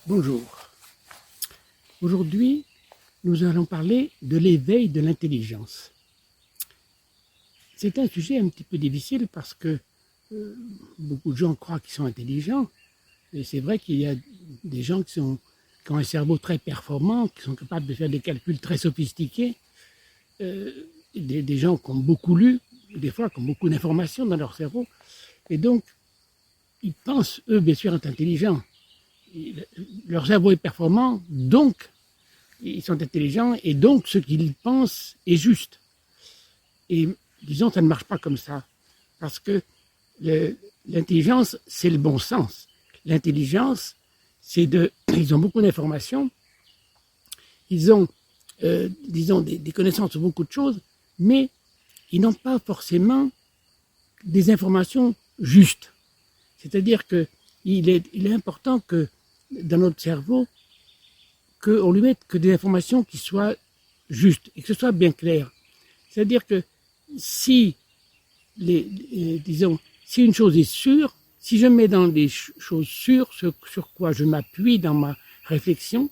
Bonjour. Aujourd'hui, nous allons parler de l'éveil de l'intelligence. C'est un sujet un petit peu difficile parce que beaucoup de gens croient qu'ils sont intelligents. Et c'est vrai qu'il y a des gens qui ont un cerveau très performant, qui sont capables de faire des calculs très sophistiqués. Des gens qui ont beaucoup lu, des fois qui ont beaucoup d'informations dans leur cerveau. Et donc, ils pensent, eux, bien sûr, être intelligents. Leur cerveau est performant, donc ils sont intelligents, et donc ce qu'ils pensent est juste. Et disons, ça ne marche pas comme ça, parce que l'intelligence, c'est le bon sens. L'intelligence, ils ont beaucoup d'informations, ils ont, disons, des connaissances sur beaucoup de choses, mais ils n'ont pas forcément des informations justes. C'est-à-dire qu'il est important que dans notre cerveau, qu'on lui mette que des informations qui soient justes et que ce soit bien clair. C'est-à-dire que si une chose est sûre, si je mets dans des choses sûres sur quoi je m'appuie dans ma réflexion,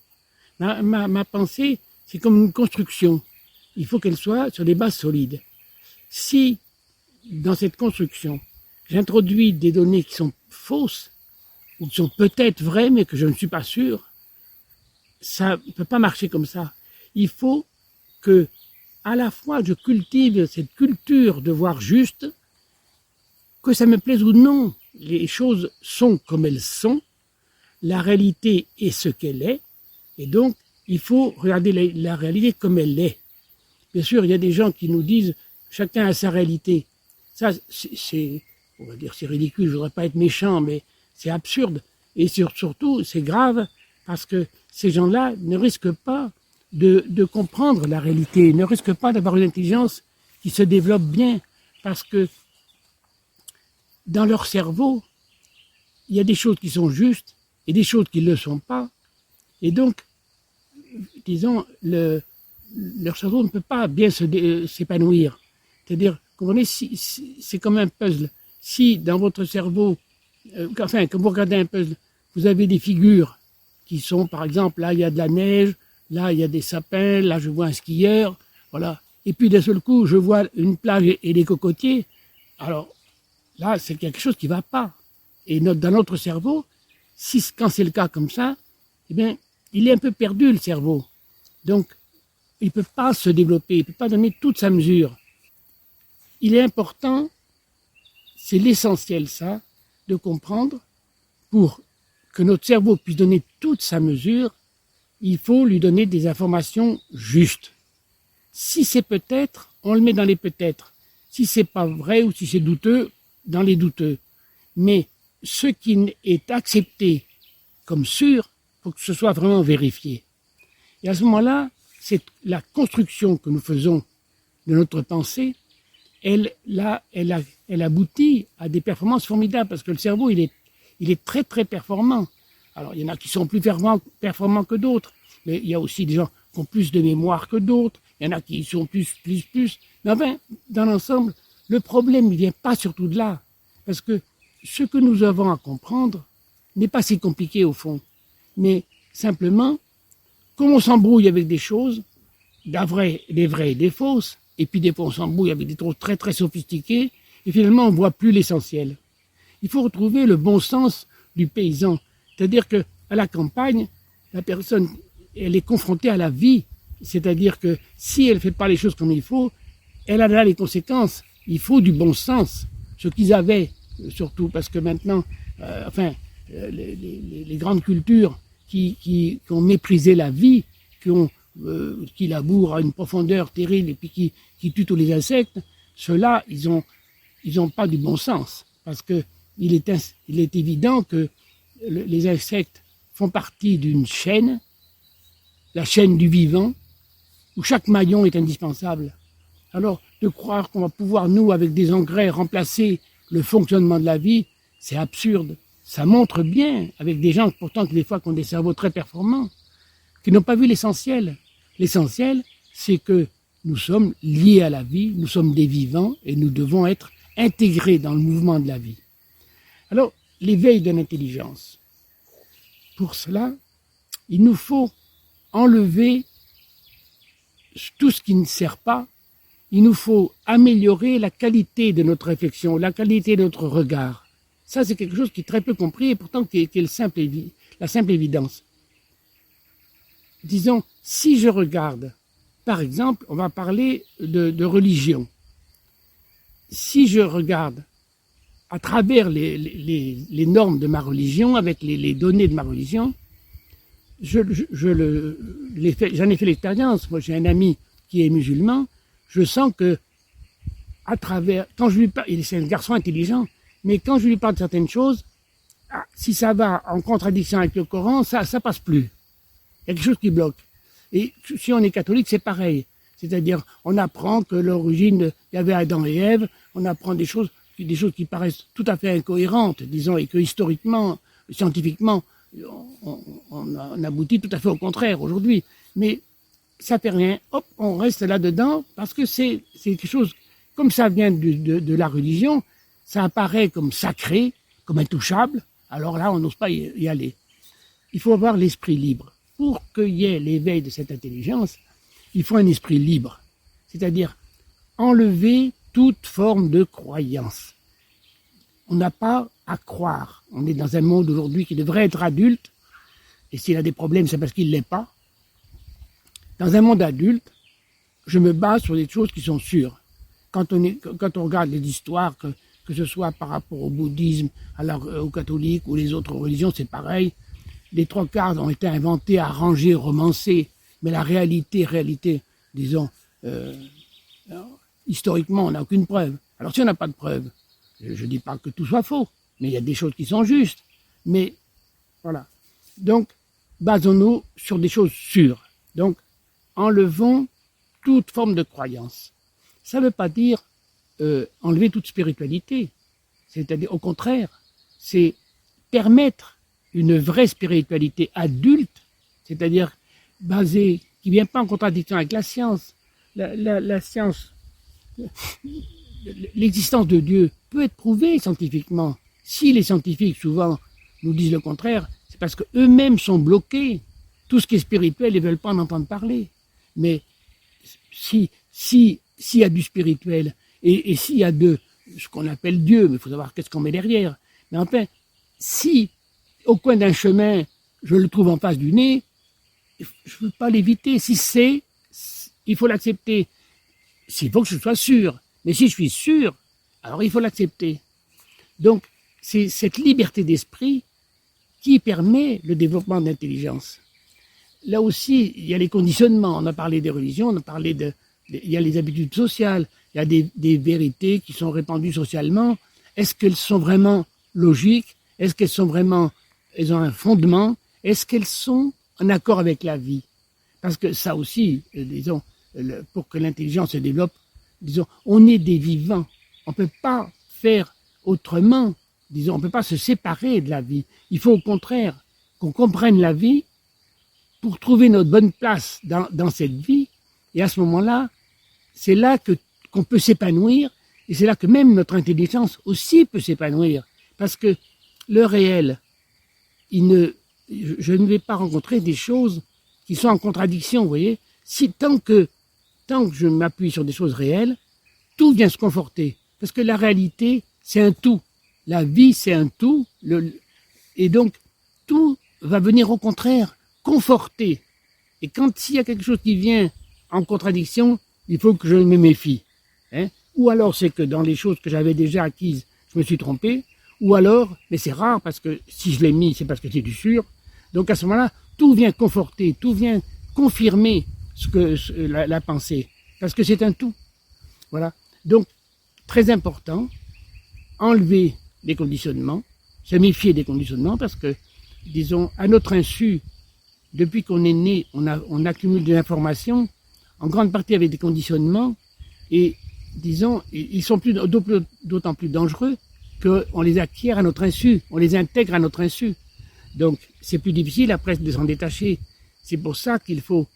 ma pensée, c'est comme une construction. Il faut qu'elle soit sur des bases solides. Si, dans cette construction, j'introduis des données qui sont fausses, ou qui sont peut-être vraies, mais que je ne suis pas sûr, ça ne peut pas marcher comme ça. Il faut que, à la fois, je cultive cette culture de voir juste, que ça me plaise ou non. Les choses sont comme elles sont, la réalité est ce qu'elle est, et donc il faut regarder la réalité comme elle est. Bien sûr, il y a des gens qui nous disent chacun a sa réalité. Ça, on va dire, c'est ridicule, je ne voudrais pas être méchant, mais c'est absurde. Et surtout, c'est grave parce que ces gens-là ne risquent pas de comprendre la réalité, ne risquent pas d'avoir une intelligence qui se développe bien parce que dans leur cerveau, il y a des choses qui sont justes et des choses qui ne le sont pas. Et donc, disons, leur cerveau ne peut pas bien s'épanouir. C'est-à-dire, comprenez, c'est comme un puzzle. Si dans votre cerveau, quand vous regardez un puzzle, vous avez des figures qui sont, par exemple, là il y a de la neige, là il y a des sapins, là je vois un skieur, voilà. Et puis d'un seul coup, je vois une plage et des cocotiers. Alors là, c'est quelque chose qui ne va pas. Et dans notre cerveau, quand c'est le cas comme ça, eh bien, il est un peu perdu le cerveau. Donc, il ne peut pas se développer, il ne peut pas donner toute sa mesure. Il est important, c'est l'essentiel ça, de comprendre, pour que notre cerveau puisse donner toute sa mesure, il faut lui donner des informations justes. Si c'est peut-être, on le met dans les peut-être. Si c'est pas vrai ou si c'est douteux, dans les douteux. Mais ce qui est accepté comme sûr, il faut que ce soit vraiment vérifié. Et à ce moment-là, c'est la construction que nous faisons de notre pensée, elle aboutit à des performances formidables parce que le cerveau, il est très très performant. Alors il y en a qui sont plus performants que d'autres, mais il y a aussi des gens qui ont plus de mémoire que d'autres, il y en a qui sont plus. Mais enfin, dans l'ensemble, le problème ne vient pas surtout de là, parce que ce que nous avons à comprendre n'est pas si compliqué au fond, mais simplement, comme on s'embrouille avec des choses, des vraies et des fausses, et puis des fois on s'embrouille avec des choses très très sophistiquées, et finalement on ne voit plus l'essentiel. Il faut retrouver le bon sens du paysan. C'est-à-dire qu'à la campagne, la personne, elle est confrontée à la vie. C'est-à-dire que si elle ne fait pas les choses comme il faut, elle a là les conséquences. Il faut du bon sens. Ce qu'ils avaient, surtout parce que maintenant, les grandes cultures qui ont méprisé la vie, qui labourent à une profondeur terrible et puis qui tuent tous les insectes, ceux-là, ils ont pas du bon sens. Parce que il est évident que les insectes font partie d'une chaîne, la chaîne du vivant, où chaque maillon est indispensable. Alors, de croire qu'on va pouvoir, nous, avec des engrais, remplacer le fonctionnement de la vie, c'est absurde. Ça montre bien, avec des gens pourtant des fois qui ont des cerveaux très performants, qui n'ont pas vu l'essentiel. L'essentiel, c'est que nous sommes liés à la vie, nous sommes des vivants et nous devons être intégrés dans le mouvement de la vie. Alors, l'éveil de l'intelligence. Pour cela, il nous faut enlever tout ce qui ne sert pas. Il nous faut améliorer la qualité de notre réflexion, la qualité de notre regard. Ça, c'est quelque chose qui est très peu compris et pourtant qui est la simple évidence. Disons, si je regarde, par exemple, on va parler de religion. Si je regarde à travers les normes de ma religion, avec les données de ma religion, j'en ai fait l'expérience. Moi, j'ai un ami qui est musulman. Je sens que, à travers, quand je lui parle, c'est un garçon intelligent, mais quand je lui parle de certaines choses, si ça va en contradiction avec le Coran, ça passe plus. Il y a quelque chose qui bloque. Et si on est catholique, c'est pareil. C'est-à-dire, on apprend que l'origine, il y avait Adam et Ève, on apprend des choses qui paraissent tout à fait incohérentes, disons, et que historiquement, scientifiquement, on aboutit tout à fait au contraire aujourd'hui. Mais ça fait rien, hop, on reste là-dedans, parce que c'est quelque chose, comme ça vient de la religion, ça apparaît comme sacré, comme intouchable, alors là, on n'ose pas y aller. Il faut avoir l'esprit libre. Pour qu'il y ait l'éveil de cette intelligence, il faut un esprit libre, c'est-à-dire enlever toute forme de croyance. On n'a pas à croire. On est dans un monde aujourd'hui qui devrait être adulte, et s'il a des problèmes, c'est parce qu'il ne l'est pas. Dans un monde adulte, je me base sur des choses qui sont sûres. Quand on regarde les histoires, que ce soit par rapport au bouddhisme, au catholique ou les autres religions, c'est pareil. Les 3/4 ont été inventés, arrangés, romancés, mais la réalité, disons, historiquement, on n'a aucune preuve. Alors si on n'a pas de preuve, je ne dis pas que tout soit faux, mais il y a des choses qui sont justes. Mais voilà. Donc, basons-nous sur des choses sûres. Donc, enlevons toute forme de croyance. Ça ne veut pas dire enlever toute spiritualité. C'est-à-dire, au contraire, c'est permettre une vraie spiritualité adulte, c'est-à-dire basée, qui ne vient pas en contradiction avec la science. La science, l'existence de Dieu peut être prouvée scientifiquement. Si les scientifiques, souvent, nous disent le contraire, c'est parce qu'eux-mêmes sont bloqués. Tout ce qui est spirituel, ils ne veulent pas en entendre parler. Mais s'il y a du spirituel, et s'il y a de ce qu'on appelle Dieu, mais il faut savoir qu'est-ce qu'on met derrière. Mais enfin, si au coin d'un chemin, je le trouve en face du nez, je ne veux pas l'éviter. Si c'est, il faut l'accepter. Il faut que je sois sûr. Mais si je suis sûr, alors il faut l'accepter. Donc, c'est cette liberté d'esprit qui permet le développement d'intelligence. Là aussi, il y a les conditionnements. On a parlé des religions, on a parlé il y a les habitudes sociales, il y a des vérités qui sont répandues socialement. Est-ce qu'elles sont vraiment logiques? Est-ce qu'elles sont vraiment, elles ont un fondement? Est-ce qu'elles sont en accord avec la vie? Parce que ça aussi, disons, pour que l'intelligence se développe, disons, on est des vivants. On ne peut pas faire autrement. Disons, on ne peut pas se séparer de la vie. Il faut au contraire qu'on comprenne la vie pour trouver notre bonne place dans cette vie. Et à ce moment-là, c'est là qu'on peut s'épanouir, et c'est là que même notre intelligence aussi peut s'épanouir. Parce que le réel, je ne vais pas rencontrer des choses qui sont en contradiction, vous voyez. Tant que je m'appuie sur des choses réelles, tout vient se conforter. Parce que la réalité, c'est un tout. La vie, c'est un tout. Et donc, tout va venir au contraire conforter. Et quand s'il y a quelque chose qui vient en contradiction, il faut que je me méfie. Ou alors c'est que dans les choses que j'avais déjà acquises, je me suis trompé. Ou alors, mais c'est rare parce que si je l'ai mis, c'est parce que c'est du sûr. Donc à ce moment-là, tout vient conforter, tout vient confirmer la pensée. Parce que c'est un tout. Voilà. Donc, très important, enlever les conditionnements, se méfier des conditionnements parce que, disons, à notre insu, depuis qu'on est né, on accumule de l'information, en grande partie avec des conditionnements, et, disons, ils sont d'autant plus dangereux qu'on les acquiert à notre insu, on les intègre à notre insu. Donc, c'est plus difficile après de s'en détacher. C'est pour ça qu'il faut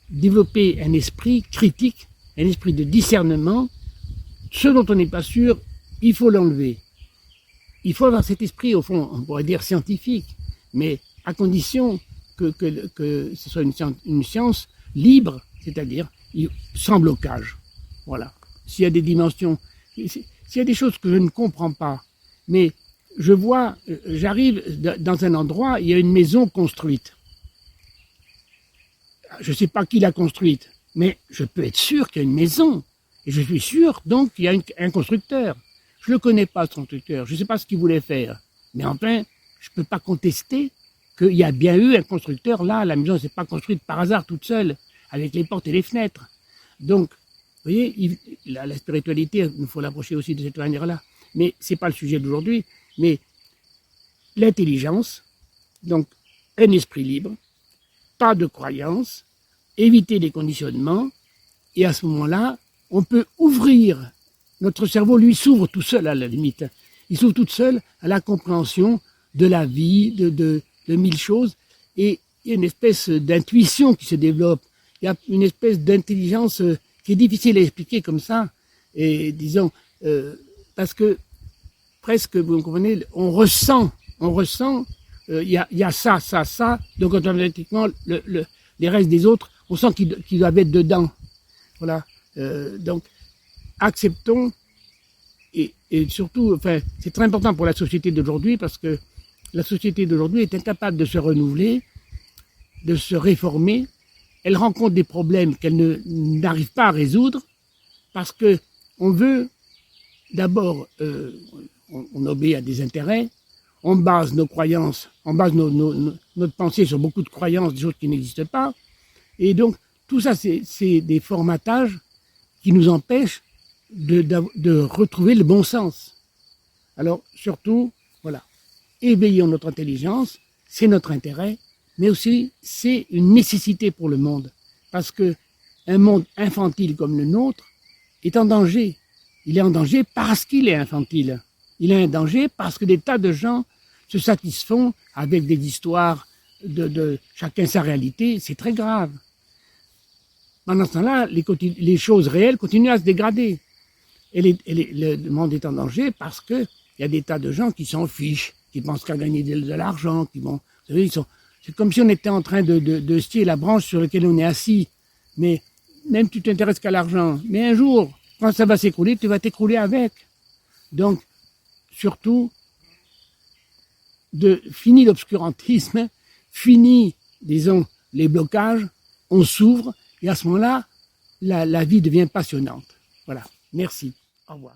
développer un esprit critique, un esprit de discernement. Ce dont on n'est pas sûr, il faut l'enlever. Il faut avoir cet esprit, au fond, on pourrait dire scientifique, mais à condition que ce soit une science libre, c'est-à-dire sans blocage. Voilà. S'il y a des dimensions, s'il y a des choses que je ne comprends pas, mais je vois, j'arrive dans un endroit, il y a une maison construite. Je ne sais pas qui l'a construite, mais je peux être sûr qu'il y a une maison. Et je suis sûr, donc, qu'il y a un constructeur. Je ne le connais pas, ce constructeur. Je ne sais pas ce qu'il voulait faire. Mais enfin, je ne peux pas contester qu'il y a bien eu un constructeur là. La maison ne s'est pas construite par hasard toute seule, avec les portes et les fenêtres. Donc, vous voyez, la spiritualité, il faut l'approcher aussi de cette manière-là. Mais ce n'est pas le sujet d'aujourd'hui. Mais l'intelligence, donc un esprit libre, pas de croyance, éviter les conditionnements, et à ce moment-là, on peut ouvrir, notre cerveau, lui, s'ouvre tout seul à la limite. Il s'ouvre tout seul à la compréhension de la vie, de mille choses, et il y a une espèce d'intuition qui se développe. Il y a une espèce d'intelligence qui est difficile à expliquer comme ça, et disons, parce que presque, vous me comprenez, on ressent, il y a ça, donc automatiquement, les restes des autres, on sent qu'ils doivent être dedans. Voilà. Donc, acceptons, et surtout, enfin, c'est très important pour la société d'aujourd'hui, parce que la société d'aujourd'hui est incapable de se renouveler, de se réformer. Elle rencontre des problèmes qu'elle n'arrive pas à résoudre, parce que on veut, d'abord, on obéit à des intérêts, on base nos croyances, on base notre pensée sur beaucoup de croyances, des choses qui n'existent pas. Et donc, tout ça, c'est des formatages qui nous empêchent de retrouver le bon sens. Alors, surtout, voilà, éveillons notre intelligence, c'est notre intérêt, mais aussi c'est une nécessité pour le monde. Parce que un monde infantile comme le nôtre est en danger. Il est en danger parce qu'il est infantile. Il est en danger parce que des tas de gens se satisfont avec des histoires de chacun sa réalité. C'est très grave. Pendant ce temps-là, les choses réelles continuent à se dégrader. Et le monde est en danger parce qu'il y a des tas de gens qui s'en fichent, qui pensent qu'à gagner de l'argent, qui vont... Vous savez, c'est comme si on était en train de scier la branche sur laquelle on est assis. Mais même tu t'intéresses qu'à l'argent. Mais un jour, quand ça va s'écrouler, tu vas t'écrouler avec. Donc, surtout, fini l'obscurantisme, fini, disons, les blocages, on s'ouvre, et à ce moment-là, la vie devient passionnante. Voilà. Merci. Au revoir.